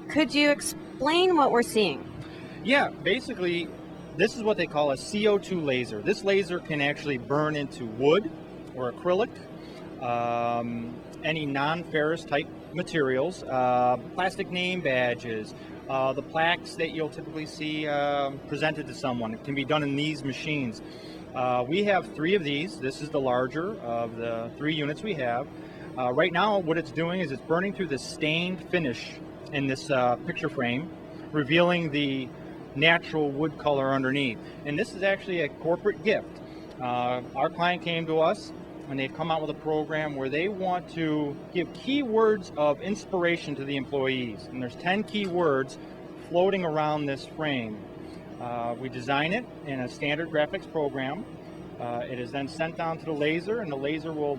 Could you explain what we're seeing? Yeah, basically, this is what they call a CO2 laser. This laser can actually burn into wood or acrylic, any non-ferrous type materials, plastic name badges, the plaques that you'll typically see presented to someone. It can be done in these machines. We have 3 of these. This is the larger of the 3 units we have. Right now, what it's doing is it's burning through the stained finish in this picture frame, revealing the natural wood color underneath. And this is actually a corporate gift. Our client came to us and they've come out with a program where they want to give keywords of inspiration to the employees. And there's 10 keywords floating around this frame. We design it in a standard graphics program. It is then sent down to the laser, and the laser will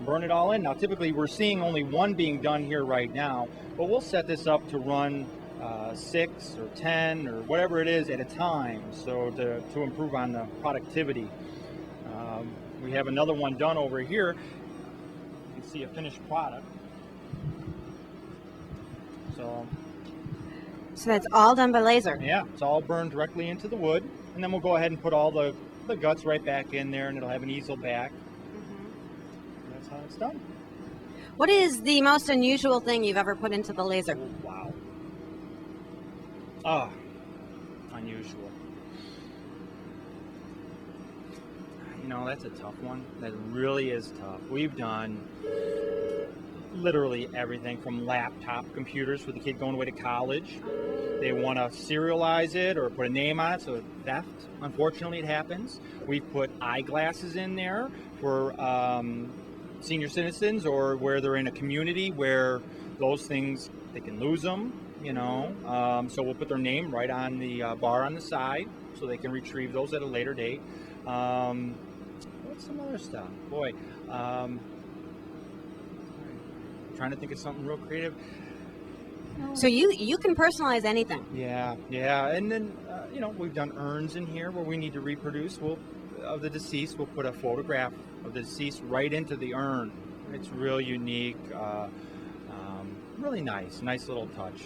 burn it all in. Now, typically, we're seeing only one being done here right now, but we'll set this up to run 6 or 10 or whatever it is at a time, so to improve on the productivity. We have another one done over here. You can see a finished product. So that's all done by laser? Yeah, it's all burned directly into the wood, and then we'll go ahead and put all the guts right back in there, and it'll have an easel back. That's how it's done. What is the most unusual thing you've ever put into the laser? Oh, wow. Unusual. You know, that's a tough one. That really is tough. We've done literally everything from laptop computers for the kid going away to college. They want to serialize it or put a name on it, so theft, unfortunately, it happens. We've put eyeglasses in there for senior citizens, or where they're in a community where those things, they can lose them, you know. So we'll put their name right on the bar on the side so they can retrieve those at a later date. What's some other stuff? Boy, trying to think of something real creative. So you can personalize anything. Yeah, and then you know, we've done urns in here where we need to reproduce. Of the deceased, we'll put a photograph of the deceased right into the urn. It's real unique, really nice little touch.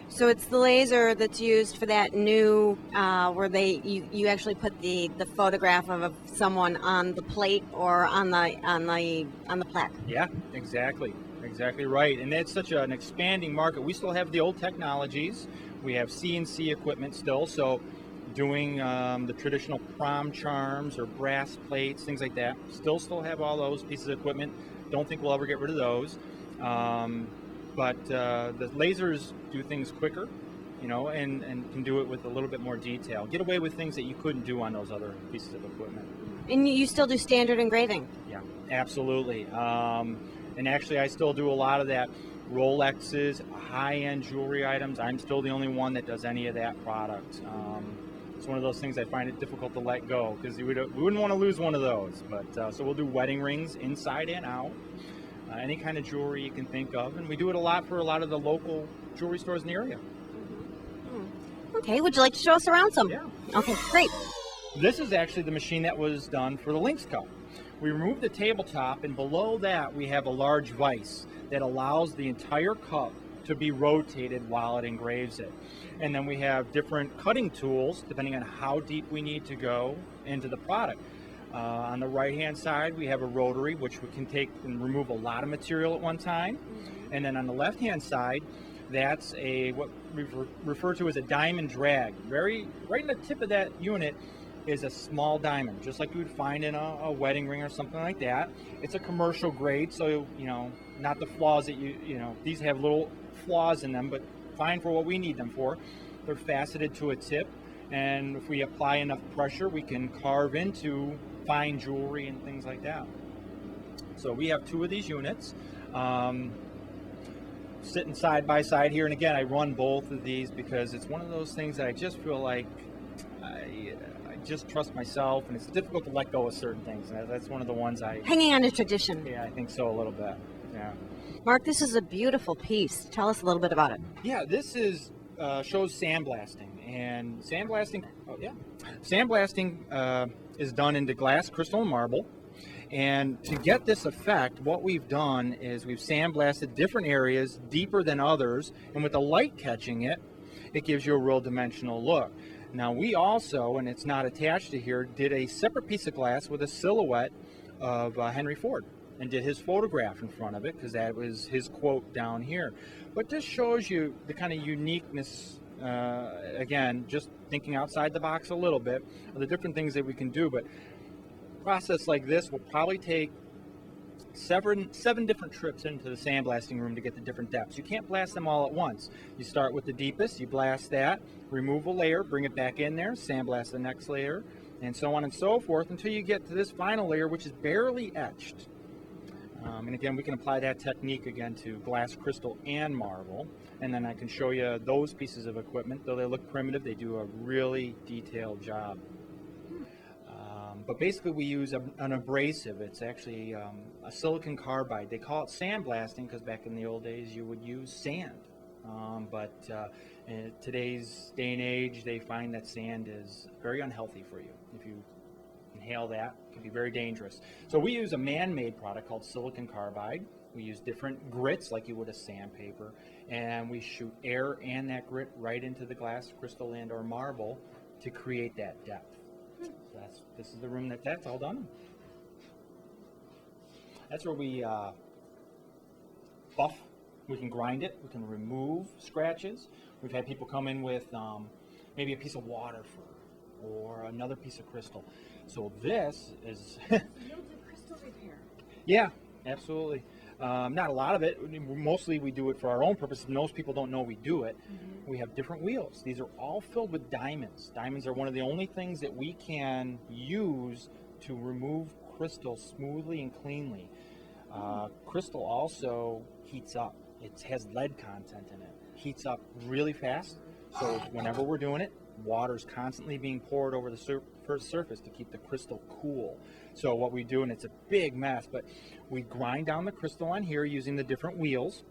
So it's the laser that's used for that new, where you actually put the photograph of someone on the plate or on the plaque. Yeah, exactly right. And that's such an expanding market. We still have the old technologies. We have CNC equipment still, so doing the traditional prom charms or brass plates, things like that. Still have all those pieces of equipment. Don't think we'll ever get rid of those. But the lasers do things quicker, you know, and can do it with a little bit more detail. Get away with things that you couldn't do on those other pieces of equipment. And you still do standard engraving? Yeah, absolutely. And actually, I still do a lot of that. Rolexes, high-end jewelry items. I'm still the only one that does any of that product. It's one of those things I find it difficult to let go, because we wouldn't want to lose one of those. But so we'll do wedding rings inside and out. Any kind of jewelry you can think of, and we do it a lot for a lot of the local jewelry stores in the area. Okay, would you like to show us around some? Yeah. Okay, great. This is actually the machine that was done for the Lynx Cup. We removed the tabletop, and below that we have a large vise that allows the entire cup to be rotated while it engraves it. And then we have different cutting tools depending on how deep we need to go into the product. On the right-hand side, we have a rotary, which we can take and remove a lot of material at one time. And then on the left-hand side, that's what we refer to as a diamond drag. Right in the tip of that unit is a small diamond, just like you would find in a wedding ring or something like that. It's a commercial grade, so, you know, not the flaws that you know, these have little flaws in them, but fine for what we need them for. They're faceted to a tip, and if we apply enough pressure, we can carve into fine jewelry and things like that. So we have 2 of these units sitting side by side here, and again, I run both of these because it's one of those things that I just feel like I just trust myself, and it's difficult to let go of certain things, and that's one of the ones hanging on to tradition. Yeah, I think so, a little bit. Yeah. Mark, this is a beautiful piece. Tell us a little bit about it. Yeah, this shows sandblasting, and sandblasting is done into glass, crystal, and marble. And to get this effect, what we've done is we've sandblasted different areas deeper than others, and with the light catching it, it gives you a real dimensional look. Now we also, and it's not attached to here, did a separate piece of glass with a silhouette of Henry Ford, and did his photograph in front of it because that was his quote down here. But this shows you the kind of uniqueness, again, just thinking outside the box a little bit, of the different things that we can do. But a process like this will probably take seven different trips into the sandblasting room to get the different depths. You can't blast them all at once. You start with the deepest, you blast that, remove a layer, bring it back in there, sandblast the next layer, and so on and so forth until you get to this final layer, which is barely etched. And again, we can apply that technique again to glass, crystal, and marble. And then I can show you those pieces of equipment. Though they look primitive, they do a really detailed job. But basically we use an abrasive. It's actually a silicon carbide. They call it sandblasting because back in the old days you would use sand. But in today's day and age, they find that sand is very unhealthy for you. If you inhale that, it can be very dangerous. So we use a man-made product called silicon carbide. We use different grits like you would a sandpaper, and we shoot air and that grit right into the glass, crystal, and or marble to create that depth. So this is the room that's all done. That's where we buff. We can grind it. We can remove scratches. We've had people come in with maybe a piece of water or another piece of crystal. So this is You'll do crystal repair. Yeah, absolutely. Not a lot of it. Mostly we do it for our own purposes. Most people don't know we do it. We have different wheels. These are all filled with diamonds. Diamonds are one of the only things that we can use to remove crystal smoothly and cleanly. Crystal also heats up. It has lead content in it. Heats up really fast. So whenever we're doing it, water's constantly being poured over the surface to keep the crystal cool. So what we do, and it's a big mess, but we grind down the crystal on here using the different wheels.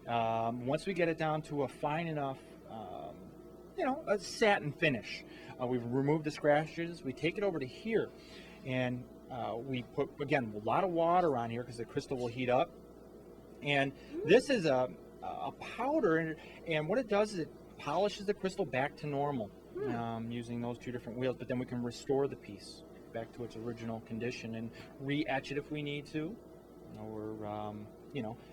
Once we get it down to a fine enough, a satin finish, we've removed the scratches. We take it over to here, and we put, again, a lot of water on here because the crystal will heat up. And this is a powder, and what it does is it polishes the crystal back to normal using those two different wheels, but then we can restore the piece back to its original condition and re-etch it if we need to, or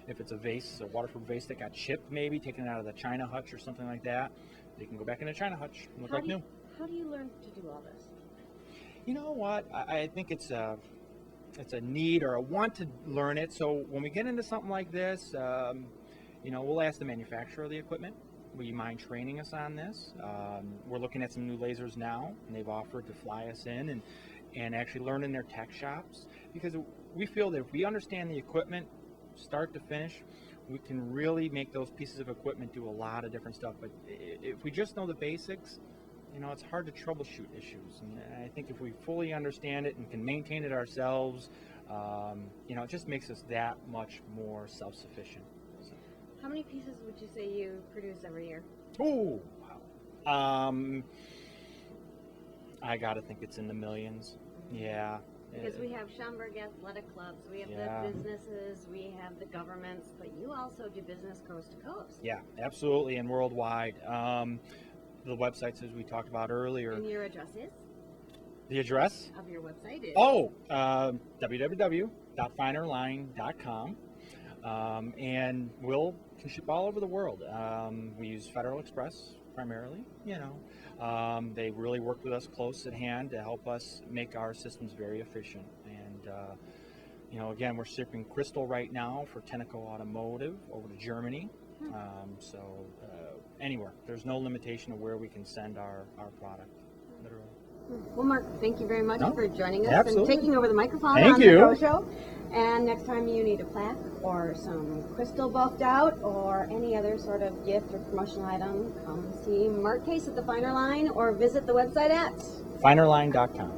if it's a vase, a waterproof vase that got chipped, maybe taken out of the china hutch or something like that, they can go back in the china hutch and look like new. How do you learn to do all this? You know what, I think it's a need or a want to learn it. So when we get into something like this, we'll ask the manufacturer of the equipment, will you mind training us on this? We're looking at some new lasers now, and they've offered to fly us in and actually learn in their tech shops, because we feel that if we understand the equipment start to finish, we can really make those pieces of equipment do a lot of different stuff. But if we just know the basics, it's hard to troubleshoot issues. And I think if we fully understand it and can maintain it ourselves, it just makes us that much more self-sufficient. So. How many pieces would you say you produce every year? Oh, wow. I gotta think it's in the millions. Yeah. Because we have Schaumburg athletic clubs, we have the businesses, we have the governments, but you also do business coast to coast. Yeah, absolutely, and worldwide. The websites, as we talked about earlier. And your address is? The address? Of your website is? www.finerline.com. And we'll can ship all over the world. We use Federal Express primarily, They really work with us close at hand to help us make our systems very efficient. And, again, we're shipping crystal right now for Tenneco Automotive over to Germany. Anywhere. There's no limitation of where we can send our product, literally. Well, Mark, thank you very much for joining us Absolutely. and taking over the microphone Thank on you. the Pro Show. And next time you need a plaque or some crystal buffed out or any other sort of gift or promotional item, come see Mark Case at the Finer Line or visit the website at Finerline.com.